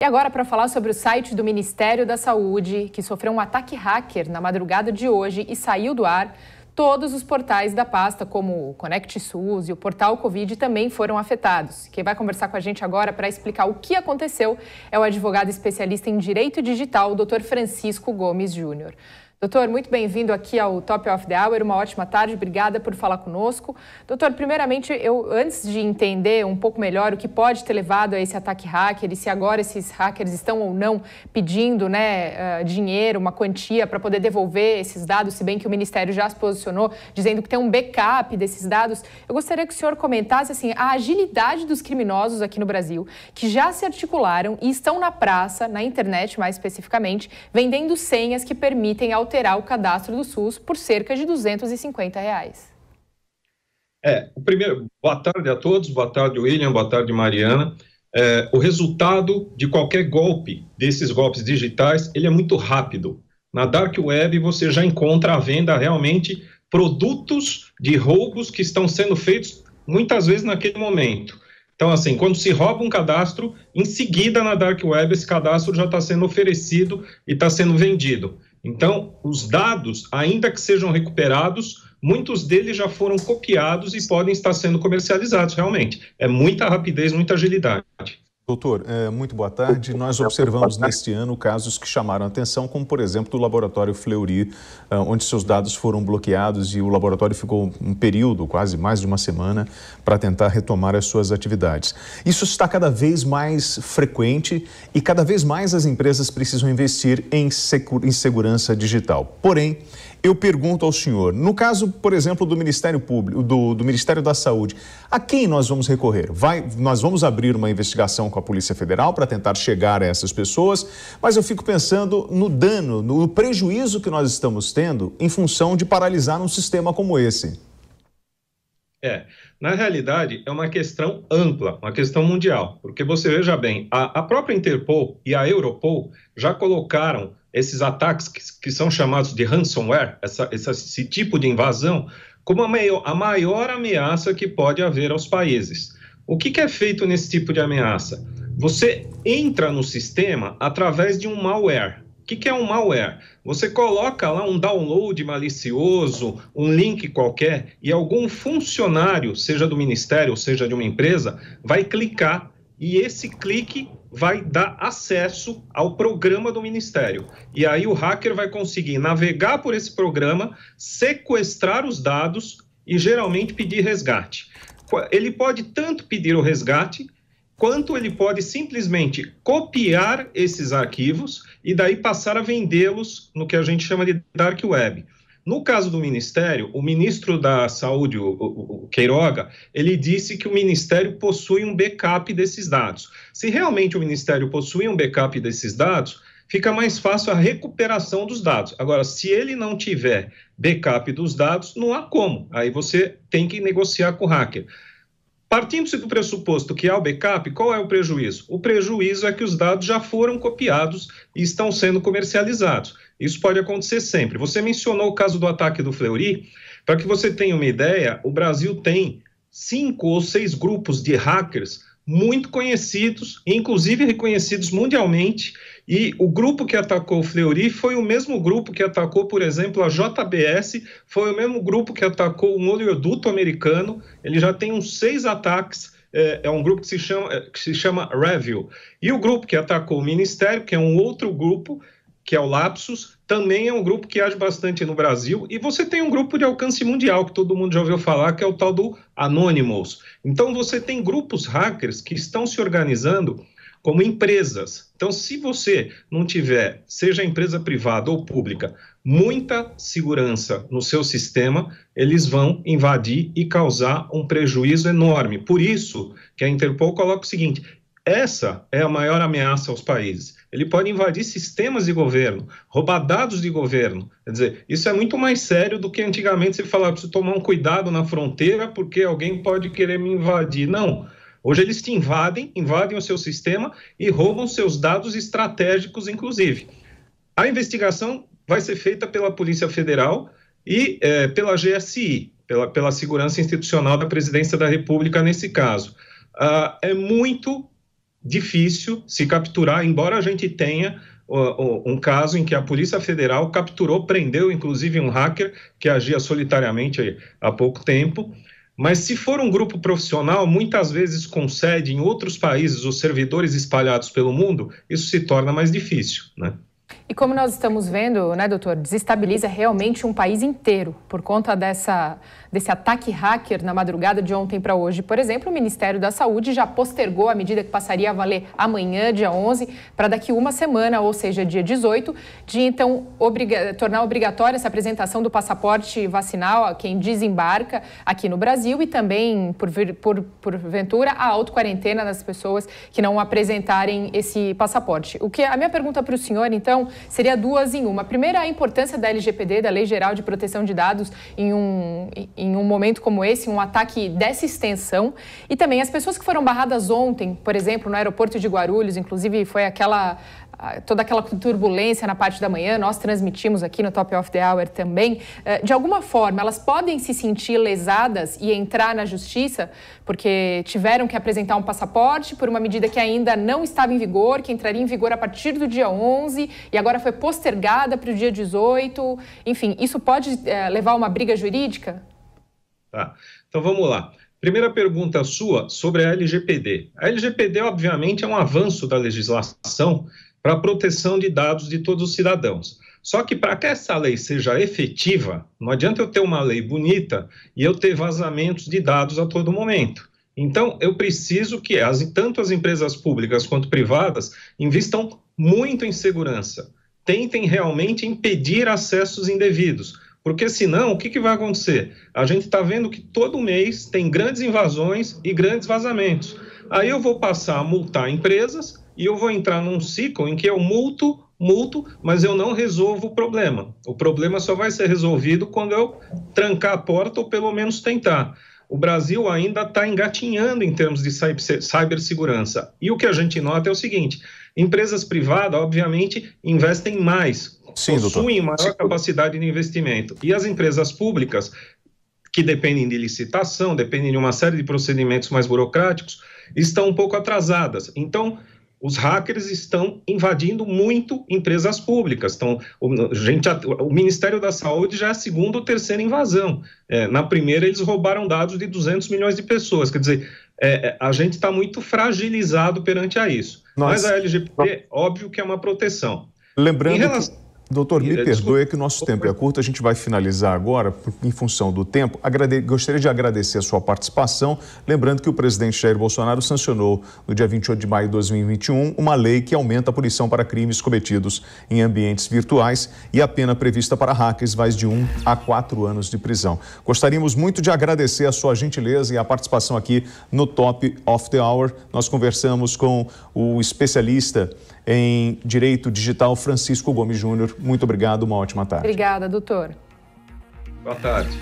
E agora, para falar sobre o site do Ministério da Saúde, que sofreu um ataque hacker na madrugada de hoje e saiu do ar, todos os portais da pasta, como o Conect SUS e o Portal Covid, também foram afetados. Quem vai conversar com a gente agora para explicar o que aconteceu é o advogado especialista em Direito Digital, o Dr. Francisco Gomes Júnior. Doutor, muito bem-vindo aqui ao Top of the Hour, uma ótima tarde, obrigada por falar conosco. Doutor, primeiramente, antes de entender um pouco melhor o que pode ter levado a esse ataque hacker e se agora esses hackers estão ou não pedindo dinheiro, uma quantia para poder devolver esses dados, se bem que o Ministério já se posicionou dizendo que tem um backup desses dados, eu gostaria que o senhor comentasse a agilidade dos criminosos aqui no Brasil, que já se articularam e estão na praça, na internet mais especificamente, vendendo senhas que permitem alterar o cadastro do SUS por cerca de R$250. Primeiro, boa tarde a todos, boa tarde William, boa tarde Mariana. O resultado de qualquer golpe, desses golpes digitais, ele é muito rápido. Na Dark Web você já encontra à venda realmente produtos de roubos que estão sendo feitos muitas vezes naquele momento. Então, assim, quando se rouba um cadastro, em seguida na Dark Web esse cadastro já está sendo oferecido e está sendo vendido. Então, os dados, ainda que sejam recuperados, muitos deles já foram copiados e podem estar sendo comercializados, realmente. É muita rapidez, muita agilidade. Doutor, muito boa tarde. Nós observamos neste ano casos que chamaram a atenção, como, por exemplo, do laboratório Fleury, onde seus dados foram bloqueados e o laboratório ficou um período, quase mais de uma semana, para tentar retomar as suas atividades. Isso está cada vez mais frequente e cada vez mais as empresas precisam investir em segurança digital. Porém, eu pergunto ao senhor, no caso, por exemplo, do Ministério Público, do Ministério da Saúde, a quem nós vamos recorrer? Nós vamos abrir uma investigação com a Polícia Federal para tentar chegar a essas pessoas, mas eu fico pensando no dano, no prejuízo que nós estamos tendo em função de paralisar um sistema como esse. Na realidade, é uma questão ampla, uma questão mundial, porque você veja bem, a própria Interpol e a Europol já colocaram esses ataques que são chamados de ransomware, esse tipo de invasão, como a maior ameaça que pode haver aos países. O que é feito nesse tipo de ameaça? Você entra no sistema através de um malware. O que é um malware? Você coloca lá um download malicioso, um link qualquer, e algum funcionário, seja do ministério ou seja de uma empresa, vai clicar e esse clique vai dar acesso ao programa do Ministério. E aí o hacker vai conseguir navegar por esse programa, sequestrar os dados e geralmente pedir resgate. Ele pode tanto pedir o resgate, quanto ele pode simplesmente copiar esses arquivos e daí passar a vendê-los no que a gente chama de Dark Web. No caso do Ministério, o ministro da Saúde, o Queiroga, ele disse que o Ministério possui um backup desses dados. Se realmente o Ministério possui um backup desses dados, fica mais fácil a recuperação dos dados. Agora, se ele não tiver backup dos dados, não há como. Aí você tem que negociar com o hacker. Partindo-se do pressuposto que há o backup, qual é o prejuízo? O prejuízo é que os dados já foram copiados e estão sendo comercializados. Isso pode acontecer sempre. Você mencionou o caso do ataque do Fleury. Para que você tenha uma ideia, o Brasil tem 5 ou 6 grupos de hackers muito conhecidos, inclusive reconhecidos mundialmente, e o grupo que atacou o Fleury foi o mesmo grupo que atacou, por exemplo, a JBS, foi o mesmo grupo que atacou um oleoduto americano. Ele já tem uns 6 ataques, é um grupo que se chama Review. E o grupo que atacou o Ministério, que é um outro grupo, que é o Lapsus, também é um grupo que age bastante no Brasil, e você tem um grupo de alcance mundial, que todo mundo já ouviu falar, que é o tal do Anonymous. Então você tem grupos hackers que estão se organizando como empresas. Então, se você não tiver, seja empresa privada ou pública, muita segurança no seu sistema, eles vão invadir e causar um prejuízo enorme. Por isso que a Interpol coloca o seguinte: essa é a maior ameaça aos países. Ele pode invadir sistemas de governo, roubar dados de governo. Quer dizer, isso é muito mais sério do que antigamente você falava, preciso tomar um cuidado na fronteira porque alguém pode querer me invadir. Não. Hoje eles te invadem o seu sistema e roubam seus dados estratégicos, inclusive. A investigação vai ser feita pela Polícia Federal e pela GSI, pela Segurança Institucional da Presidência da República nesse caso. É muito difícil se capturar, embora a gente tenha um caso em que a Polícia Federal capturou, prendeu, inclusive, um hacker que agia solitariamente há pouco tempo. Mas se for um grupo profissional, muitas vezes concede em outros países os servidores espalhados pelo mundo, isso se torna mais difícil, né? E como nós estamos vendo, né, doutor, desestabiliza realmente um país inteiro por conta desse ataque hacker na madrugada de ontem para hoje. Por exemplo, o Ministério da Saúde já postergou a medida que passaria a valer amanhã, dia 11, para daqui uma semana, ou seja, dia 18, de então tornar obrigatória essa apresentação do passaporte vacinal a quem desembarca aqui no Brasil e também, porventura, a autoquarentena das pessoas que não apresentarem esse passaporte. A minha pergunta para o senhor, então, seria duas em uma. A primeira, a importância da LGPD, da Lei Geral de Proteção de Dados, em um momento como esse, um ataque dessa extensão. E também as pessoas que foram barradas ontem, por exemplo, no aeroporto de Guarulhos, inclusive foi toda aquela turbulência na parte da manhã, nós transmitimos aqui no Top of the Hour também. De alguma forma, elas podem se sentir lesadas e entrar na justiça porque tiveram que apresentar um passaporte por uma medida que ainda não estava em vigor, que entraria em vigor a partir do dia 11 e agora foi postergada para o dia 18. Enfim, isso pode levar a uma briga jurídica? Tá, então vamos lá. Primeira pergunta sua sobre a LGPD. A LGPD, obviamente, é um avanço da legislação para a proteção de dados de todos os cidadãos. Só que para que essa lei seja efetiva, não adianta eu ter uma lei bonita e eu ter vazamentos de dados a todo momento. Então, eu preciso que tanto as empresas públicas quanto privadas investam muito em segurança. Tentem realmente impedir acessos indevidos. Porque senão, o que vai acontecer? A gente está vendo que todo mês tem grandes invasões e grandes vazamentos. Aí eu vou passar a multar empresas e eu vou entrar num ciclo em que eu multo, mas eu não resolvo o problema. O problema só vai ser resolvido quando eu trancar a porta ou pelo menos tentar. O Brasil ainda está engatinhando em termos de cibersegurança. E o que a gente nota é o seguinte: empresas privadas, obviamente, investem mais, possuem maior capacidade de investimento. E as empresas públicas, que dependem de licitação, dependem de uma série de procedimentos mais burocráticos, estão um pouco atrasadas. Então, os hackers estão invadindo muito empresas públicas. Então, o Ministério da Saúde já é a segunda ou terceira invasão. Na primeira, eles roubaram dados de 200 milhões de pessoas. Quer dizer, a gente está muito fragilizado perante a isso. Mas a LGPD, óbvio que é uma proteção. Lembrando doutor, me perdoe que o nosso tempo é curto, a gente vai finalizar agora, em função do tempo. Gostaria de agradecer a sua participação, lembrando que o presidente Jair Bolsonaro sancionou, no dia 28 de maio de 2021, uma lei que aumenta a punição para crimes cometidos em ambientes virtuais e a pena prevista para hackers vai de 1 a 4 anos de prisão. Gostaríamos muito de agradecer a sua gentileza e a participação aqui no Top of the Hour. Nós conversamos com o especialista em Direito Digital, Francisco Gomes Júnior. Muito obrigado, uma ótima tarde. Obrigada, doutor. Boa tarde.